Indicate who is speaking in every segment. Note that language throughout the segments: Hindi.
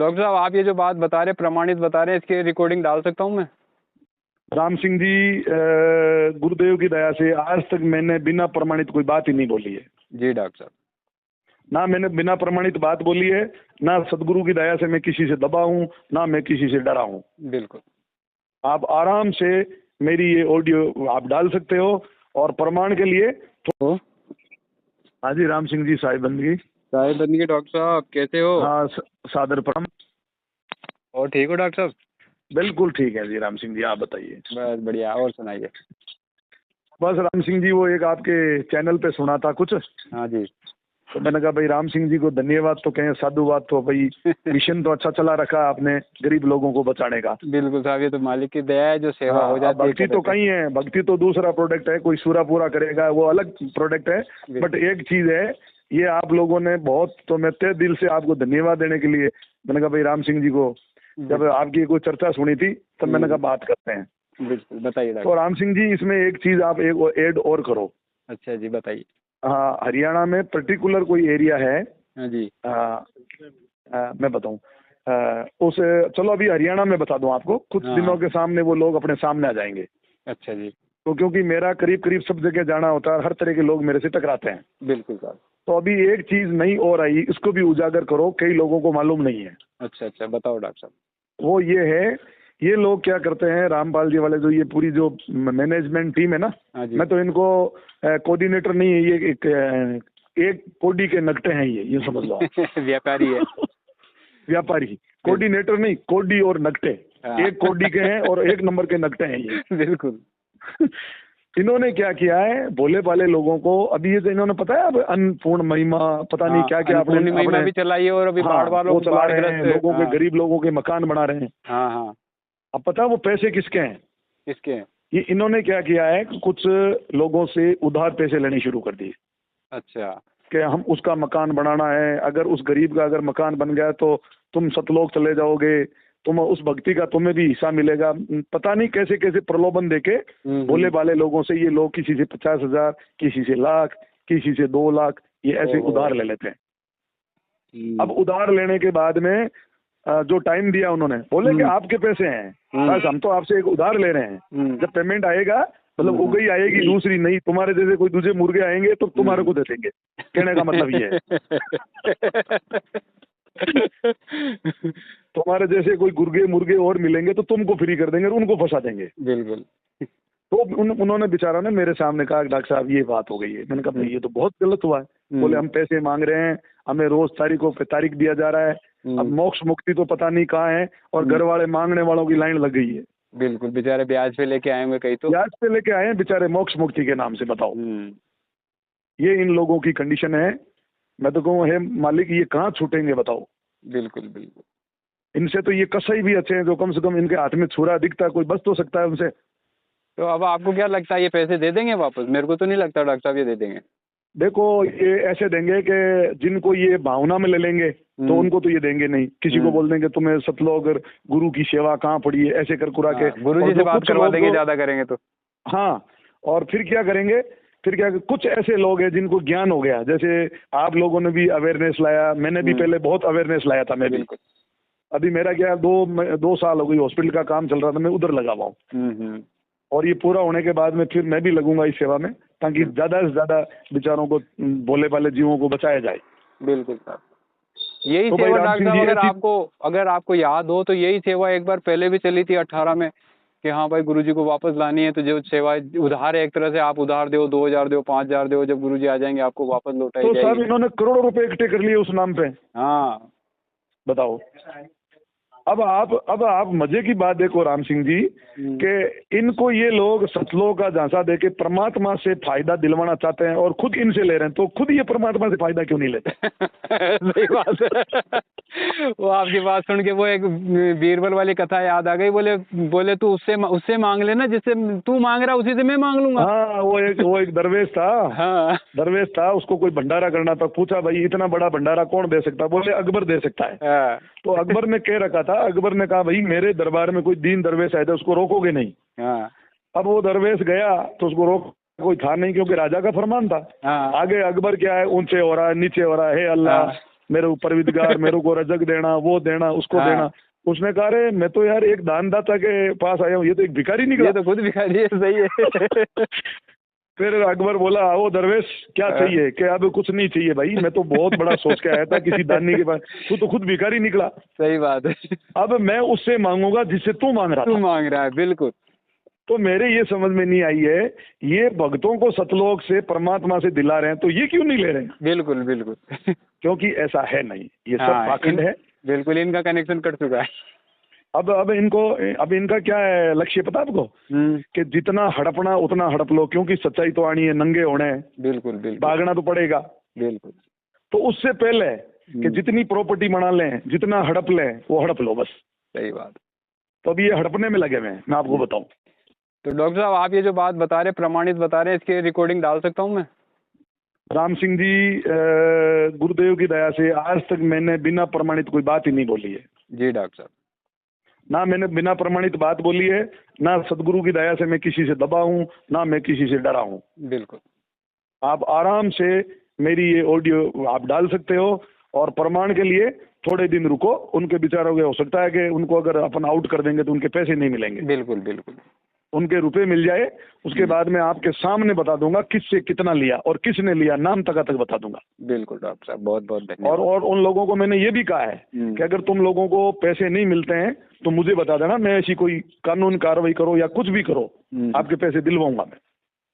Speaker 1: डॉक्टर साहब आप ये जो बात बता रहे हैं, प्रमाणित बता रहे हैं, इसकी रिकॉर्डिंग डाल सकता हूँ मैं?
Speaker 2: राम सिंह जी, गुरुदेव की दया से आज तक मैंने बिना प्रमाणित कोई बात ही नहीं बोली है।
Speaker 1: जी डॉक्टर साहब।
Speaker 2: ना मैंने बिना प्रमाणित बात बोली है, ना सदगुरु की दया से मैं किसी से दबा हूँ, ना मैं किसी से डरा हूँ।
Speaker 1: बिल्कुल।
Speaker 2: आप आराम से मेरी ये ऑडियो आप डाल सकते हो और प्रमाण के लिए
Speaker 1: तो
Speaker 2: हाँ जी, राम सिंह जी साहिब बंदगी।
Speaker 1: साहिब बंदगी डॉक्टर साहब कैसे हो?
Speaker 2: हाँ, सादर प्रणाम।
Speaker 1: और ठीक हो डॉक्टर साहब?
Speaker 2: बिल्कुल ठीक है जी राम सिंह जी, आप बताइए।
Speaker 1: बस बढ़िया, और सुनाइए।
Speaker 2: बस राम सिंह जी, वो एक आपके चैनल पे सुना था कुछ,
Speaker 1: हाँ जी।
Speaker 2: तो मैंने कहा भाई राम सिंह जी को धन्यवाद तो कहें, साधुवाद तो भाई, मिशन तो अच्छा चला रखा आपने गरीब लोगों को बचाने का।
Speaker 1: बिल्कुल साहब, ये तो मालिक की दया है, जो सेवा हो जाती है।
Speaker 2: भक्ति तो कहीं है, भक्ति तो दूसरा प्रोडक्ट है, कोई सूरा पूरा करेगा वो अलग प्रोडक्ट है। बट एक चीज है, ये आप लोगों ने बहुत, तो मैं तहे दिल से आपको धन्यवाद देने के लिए मैंने कहा भाई राम सिंह जी को, जब आपकी कोई चर्चा सुनी थी तब मैंने कहा बात करते हैं।
Speaker 1: बिल्कुल बताइए
Speaker 2: तो राम सिंह जी, इसमें एक चीज आप एक ऐड और करो।
Speaker 1: अच्छा जी बताइए।
Speaker 2: हाँ, हरियाणा में पर्टिकुलर कोई एरिया है।
Speaker 1: हाँ जी।
Speaker 2: मैं बताऊं, उस, चलो अभी हरियाणा में बता दूं आपको, कुछ दिनों के सामने वो लोग अपने सामने आ जाएंगे।
Speaker 1: अच्छा जी।
Speaker 2: तो क्योंकि मेरा करीब करीब सब जगह जाना होता है, हर तरह के लोग मेरे से टकराते हैं।
Speaker 1: बिल्कुल सर।
Speaker 2: तो अभी एक चीज नई और आई, इसको भी उजागर करो, कई लोगों को मालूम नहीं है।
Speaker 1: अच्छा अच्छा, बताओ डॉक्टर साहब।
Speaker 2: वो ये है, ये लोग क्या करते हैं, रामपाल जी वाले जो ये पूरी जो मैनेजमेंट टीम है ना, मैं तो इनको कोऑर्डिनेटर नहीं है, ये एक कोडी के नकटे हैं, ये समझ लो।
Speaker 1: व्यापारी है।
Speaker 2: व्यापारी, कोऑर्डिनेटर नहीं, कोडी और नकटे, एक कोडी के हैं और एक नंबर के नकटे हैं ये।
Speaker 1: बिल्कुल।
Speaker 2: इन्होंने क्या किया है, भोले भाले लोगों को, अभी ये तो इन्होंने पता है, अब अन्नपूर्ण महिमा पता नहीं क्या क्या
Speaker 1: अपने महिमा भी चलाई है, और अभी बाढ़ वालों
Speaker 2: को चला रहे हैं, लोगों के गरीब लोगों के मकान बना रहे हैं।
Speaker 1: हाँ हाँ।
Speaker 2: अब पता है वो पैसे किसके हैं?
Speaker 1: किसके हैं?
Speaker 2: ये इन्होंने क्या किया है, कुछ लोगों से उधार पैसे लेने शुरू कर दिए।
Speaker 1: अच्छा।
Speaker 2: कि हम उसका मकान बनाना है, अगर उस गरीब का अगर मकान बन गया तो तुम सतलोक चले जाओगे, तुम उस भक्ति का तुम्हें भी हिस्सा मिलेगा। पता नहीं कैसे कैसे प्रलोभन देके भोले भाले लोगों से ये लोग किसी से 50,000, किसी से लाख, किसी से 2 लाख, ये ऐसे उधार ले लेते हैं। अब उधार लेने के बाद में जो टाइम दिया उन्होंने, बोले कि आपके पैसे हैं, बस हम तो आपसे एक उधार ले रहे हैं, जब पेमेंट आएगा मतलब उगई आएगी, दूसरी नहीं, तुम्हारे जैसे कोई दूसरे मुर्गे आएंगे तो तुम्हारे को दे देंगे। कहने का मतलब ये है। तुम्हारे जैसे कोई गुर्गे मुर्गे और मिलेंगे तो तुमको फ्री कर देंगे और उनको फंसा देंगे।
Speaker 1: बिल्कुल।
Speaker 2: तो उन्होंने बेचारा ने मेरे सामने कहा, डॉक्टर साहब ये बात हो गई है। मैंने कहा ये तो बहुत गलत हुआ है। बोले हम पैसे मांग रहे हैं, हमें रोज तारीखों पे तारीख दिया जा रहा है, अब मोक्ष मुक्ति तो पता नहीं कहाँ है, और घर वाले मांगने वालों की लाइन लग गई है।
Speaker 1: बिल्कुल, बेचारे ब्याज पे लेके आए हुए, कई तो
Speaker 2: ब्याज पे लेके आए हैं बेचारे मोक्ष मुक्ति के नाम से। बताओ, ये इन लोगों की कंडीशन है। मैं तो कहूँ, हे मालिक, ये कहाँ छूटेंगे बताओ।
Speaker 1: बिल्कुल बिल्कुल।
Speaker 2: इनसे तो ये कसाई भी अच्छे हैं, जो कम से कम इनके हाथ में छुरा दिखता है, कोई बच तो सकता है उनसे।
Speaker 1: तो अब आपको क्या लगता है, ये पैसे दे देंगे वापस? मेरे को तो नहीं लगता डॉक्टर साहब ये दे देंगे।
Speaker 2: देखो, ये ऐसे देंगे कि जिनको ये भावना में ले लेंगे तो उनको तो ये देंगे नहीं। किसी को बोल देंगे तुम्हें सतलोक अगर गुरु की सेवा कहाँ पड़ी है, ऐसे कर कुरा के
Speaker 1: गुरु जी से बात करवा देंगे, ज्यादा करेंगे तो।
Speaker 2: हाँ, और फिर क्या करेंगे, फिर क्या, कुछ ऐसे लोग हैं जिनको ज्ञान हो गया, जैसे आप लोगों ने भी अवेयरनेस लाया, मैंने भी पहले बहुत अवेयरनेस लाया था। मैं भी अभी मेरा क्या 2 साल हो गई, हॉस्पिटल का काम चल रहा था, मैं उधर लगा हुआ हूँ। और ये पूरा होने के बाद में फिर मैं भी लगूंगा इस सेवा में, ताकि ज्यादा से ज्यादा बेचारों को, भोले भाले जीवों को बचाया जाए।
Speaker 1: बिल्कुल साहब, यही सेवा डॉक्टर साहब, अगर आपको याद हो तो यही सेवा एक बार पहले भी चली थी 18 में, कि हाँ भाई गुरुजी को वापस लानी है, तो जो सेवा उधार है, एक तरह से आप उधार दो, 2,000 दो, 5,000 दो, जब गुरुजी आ जाएंगे आपको वापस लौटाई जाएगी।
Speaker 2: तो साहब इन्होंने करोड़ों रुपए इकट्ठे कर लिए उस नाम पे।
Speaker 1: हाँ
Speaker 2: बताओ। अब आप मजे की बात देखो राम सिंह जी, कि इनको ये लोग सतलोक का झांसा देके परमात्मा से फायदा दिलवाना चाहते हैं, और खुद इनसे ले रहे हैं, तो खुद ये परमात्मा से फायदा क्यों नहीं लेते?
Speaker 1: सही बात है। वो आपकी बात सुन के वो एक बीरबल वाली कथा याद आ गई। बोले तू उससे मांग लेना, जिससे तू मांग रहा उसी से मैं मांग लूंगा।
Speaker 2: हाँ, वो एक दरवेश था। हाँ, दरवेश था, उसको कोई भंडारा करना था। पूछा भाई इतना बड़ा भंडारा कौन दे सकता? बोले अकबर दे सकता है। हाँ। तो अकबर ने कह रखा था, अकबर ने कहा भाई मेरे दरबार में कोई दीन दरवेश आया था, उसको रोकोगे नहीं। हाँ। अब वो दरवेश गया तो उसको रोक कोई था नहीं, क्योंकि राजा का फरमान था। हाँ। आगे अकबर क्या है, ऊंचे हो रहा है, नीचे हो रहा है, हे अल्लाह, मेरे को परविदगार मेरे को रजक देना, वो देना, उसको
Speaker 1: हाँ।
Speaker 2: देना। उसने कहा अरे मैं तो यार एक दानदाता के पास आया हूँ, ये तो एक भिखारी निकला।
Speaker 1: ये तो खुद भिखारी है, सही है।
Speaker 2: फिर अकबर बोला आओ दरवेश क्या
Speaker 1: हाँ।
Speaker 2: चाहिए? कि अब कुछ नहीं चाहिए भाई, मैं तो बहुत बड़ा सोच के आया था किसी दानी के पास, तू तो खुद भिखारी निकला।
Speaker 1: सही बात है।
Speaker 2: अब मैं उससे मांगूंगा जिससे तू मांग रहा
Speaker 1: तू
Speaker 2: था।
Speaker 1: मांग रहा है, बिल्कुल।
Speaker 2: तो मेरे ये समझ में नहीं आई है, ये भक्तों को सतलोक से परमात्मा से दिला रहे हैं तो ये क्यों नहीं ले रहे हैं?
Speaker 1: बिल्कुल बिल्कुल।
Speaker 2: क्योंकि ऐसा है नहीं, ये सब
Speaker 1: हाँ,
Speaker 2: पाखंड है।
Speaker 1: बिल्कुल इनका कनेक्शन कट चुका है।
Speaker 2: अब इनका क्या है लक्ष्य पता आपको? कि जितना हड़पना उतना हड़प लो, क्योंकि सच्चाई तो आनी है, नंगे होने हैं,
Speaker 1: बिल्कुल बिल्कुल
Speaker 2: भागना तो पड़ेगा।
Speaker 1: बिल्कुल।
Speaker 2: तो उससे पहले कि जितनी प्रॉपर्टी बना लें, जितना हड़प लें, वो हड़प लो बस।
Speaker 1: सही बात।
Speaker 2: तो अभी ये हड़पने में लगे हुए हैं, मैं आपको बताऊं।
Speaker 1: तो डॉक्टर साहब आप ये जो बात बता रहे हैं, प्रमाणित बता रहे हैं, इसकी रिकॉर्डिंग डाल सकता हूँ मैं?
Speaker 2: राम सिंह जी, गुरुदेव की दया से आज तक मैंने बिना प्रमाणित कोई बात ही नहीं बोली है।
Speaker 1: जी डॉक्टर साहब।
Speaker 2: ना मैंने बिना प्रमाणित बात बोली है, ना सदगुरु की दया से मैं किसी से दबा हूं, ना मैं किसी से डरा हूं।
Speaker 1: बिल्कुल।
Speaker 2: आप आराम से मेरी ये ऑडियो आप डाल सकते हो, और प्रमाण के लिए थोड़े दिन रुको। उनके विचारों के हो सकता है कि उनको अगर अपन आउट कर देंगे तो उनके पैसे नहीं मिलेंगे,
Speaker 1: बिल्कुल बिल्कुल।
Speaker 2: उनके रुपए मिल जाए। उसके बाद मैं आपके सामने बता दूंगा किससे कितना लिया और किसने लिया, नाम तक बता दूंगा।
Speaker 1: बिल्कुल डॉक्टर साहब, बहुत बहुत धन्यवाद।
Speaker 2: और उन लोगों को मैंने ये भी कहा है कि अगर तुम लोगों को पैसे नहीं मिलते हैं तो मुझे बता देना, मैं ऐसी कोई कानून कार्रवाई करो या कुछ भी करो, आपके पैसे दिलवाऊंगा मैं।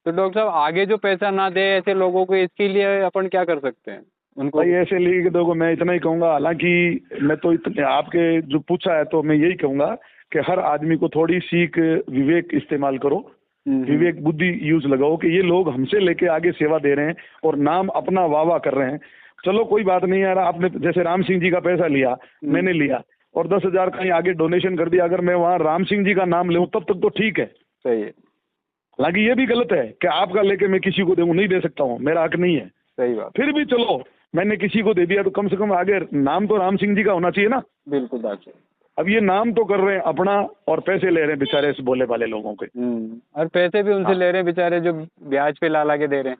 Speaker 1: तो डॉक्टर साहब आगे जो पैसा ना दे ऐसे लोगों को, इसके लिए अपन क्या कर सकते हैं उनको?
Speaker 2: भाई ऐसे लिए कि देखो, मैं इतना ही कहूंगा, हालांकि मैं तो इतने आपके जो पूछा है तो मैं यही कहूंगा कि हर आदमी को थोड़ी सीख विवेक इस्तेमाल करो, विवेक बुद्धि यूज लगाओ कि ये लोग हमसे लेके आगे सेवा दे रहे हैं और नाम अपना वाह कर रहे हैं। चलो कोई बात नहीं यार, आपने जैसे राम सिंह जी का पैसा लिया, मैंने लिया और 10,000 कहीं आगे डोनेशन कर दिया, अगर मैं वहाँ राम सिंह जी का नाम लूँ तब तक तो ठीक है।
Speaker 1: सही है।
Speaker 2: हालांकि ये भी गलत है कि आपका लेके मैं किसी को दूँ, नहीं दे सकता हूँ, मेरा हक नहीं है।
Speaker 1: सही बात।
Speaker 2: फिर भी चलो मैंने किसी को दे दिया तो कम से कम आगे नाम तो राम सिंह जी का होना चाहिए ना।
Speaker 1: बिल्कुल डॉक्टर।
Speaker 2: अब ये नाम तो कर रहे हैं अपना और पैसे ले रहे हैं बेचारे इस बोले वाले लोगों के।
Speaker 1: और पैसे भी उनसे ले रहे हैं बेचारे, जो ब्याज पे ला के दे रहे हैं।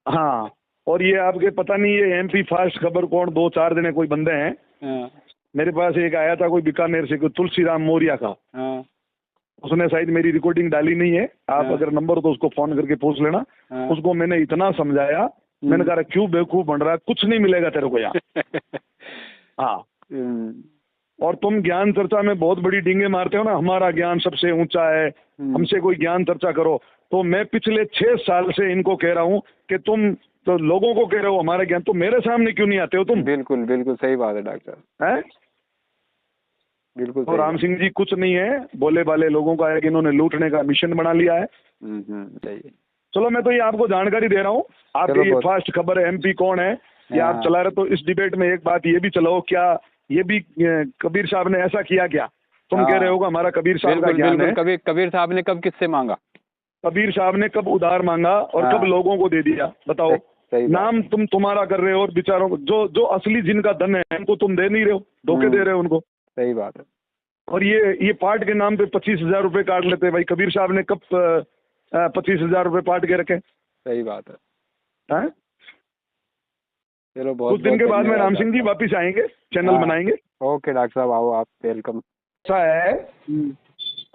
Speaker 2: हाँ, और ये आपके पता नहीं ये एमपी फास्ट खबर कौन 2-4 दिन कोई बंदे हैं।
Speaker 1: हाँ।
Speaker 2: मेरे पास एक आया था कोई बीकानेर से, कोई तुलसीराम मौर्या का।
Speaker 1: हाँ।
Speaker 2: उसने शायद मेरी रिकॉर्डिंग डाली नहीं है, आप अगर नंबर हो तो उसको फोन करके पूछ लेना। उसको मैंने इतना समझाया, मैंने कहा क्यों बेवकूफ बन रहा है, कुछ नहीं मिलेगा तेरे को यहाँ। हाँ, और तुम ज्ञान चर्चा में बहुत बड़ी डींगे मारते हो ना, हमारा ज्ञान सबसे ऊंचा है, हमसे कोई ज्ञान चर्चा करो। तो मैं पिछले 6 साल से इनको कह रहा हूँ कि तुम तो लोगों को कह रहे हो हमारा ज्ञान, तो मेरे सामने क्यों नहीं आते हो तुम?
Speaker 1: बिल्कुल बिल्कुल सही बात है डॉक्टर
Speaker 2: हैं?
Speaker 1: बिल्कुल।
Speaker 2: तो राम सिंह जी कुछ नहीं है, बोले वाले लोगों का है कि इन्होंने लूटने का मिशन बना लिया है।
Speaker 1: सही है।
Speaker 2: चलो मैं तो ये आपको जानकारी दे रहा हूँ, आपके ये फास्ट खबर है एमपी कौन है ये आप चला रहे। तो इस डिबेट में एक बात ये भी चलाओ, क्या ये भी कबीर साहब ने ऐसा किया क्या? तुम कह रहे हो हमारा कबीर साहब का ज्ञान है।
Speaker 1: कबीर साहब ने कब किससे मांगा?
Speaker 2: कबीर साहब ने कब उधार मांगा और कब लोगों को दे दिया, बताओ। नाम तुम तुम्हारा कर रहे हो और बेचारों को जो असली जिनका धन है उनको तुम दे नहीं रहे हो, धोखे दे रहे हो उनको।
Speaker 1: सही बात है।
Speaker 2: और ये पार्ट के नाम पे 25,000 रुपए काट लेते हैं। भाई कबीर साहब ने कब 25,000 रुपए पार्ट के रखे?
Speaker 1: सही बात है।
Speaker 2: हैं?
Speaker 1: चलो बहुत
Speaker 2: कुछ दिन के बाद में राम सिंह जी वापिस आएंगे, चैनल बनाएंगे।
Speaker 1: ओके डॉक्टर साहब, आओ आप, वेलकम।
Speaker 2: ऐसा है,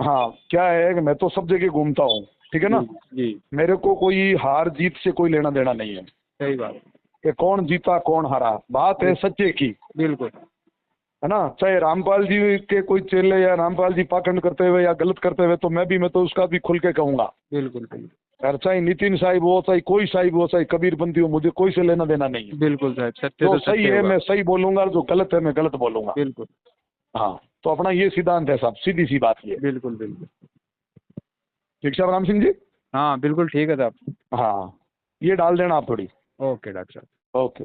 Speaker 2: हाँ क्या है कि मैं तो सब जगह घूमता हूँ, ठीक है ना
Speaker 1: जी।
Speaker 2: मेरे को कोई हार जीत से कोई लेना देना नहीं है।
Speaker 1: सही बात
Speaker 2: कि कौन जीता कौन हारा, बात है सच्चे की,
Speaker 1: बिल्कुल,
Speaker 2: है ना। चाहे रामपाल जी के कोई चेले या रामपाल जी पाखंड करते हुए या गलत करते हुए, तो मैं तो उसका भी खुल के कहूंगा।
Speaker 1: बिल्कुल
Speaker 2: यार, चाहे नितिन साहिब हो, चाहे कोई साहिब हो, चाहे कबीरपंथी हो, मुझे कोई से लेना देना नहीं है।
Speaker 1: बिल्कुल साहब, सत्य
Speaker 2: जो सही है मैं सही बोलूंगा, जो गलत है मैं गलत बोलूंगा।
Speaker 1: बिल्कुल।
Speaker 2: हाँ, तो अपना ये सिद्धांत है साहब, सीधी सी बात ये।
Speaker 1: बिल्कुल बिल्कुल
Speaker 2: ठीक साहब राम सिंह जी।
Speaker 1: हाँ बिल्कुल ठीक है साहब।
Speaker 2: हाँ, ये डाल देना आप थोड़ी।
Speaker 1: ओके डॉक्टर साहब।
Speaker 2: ओके।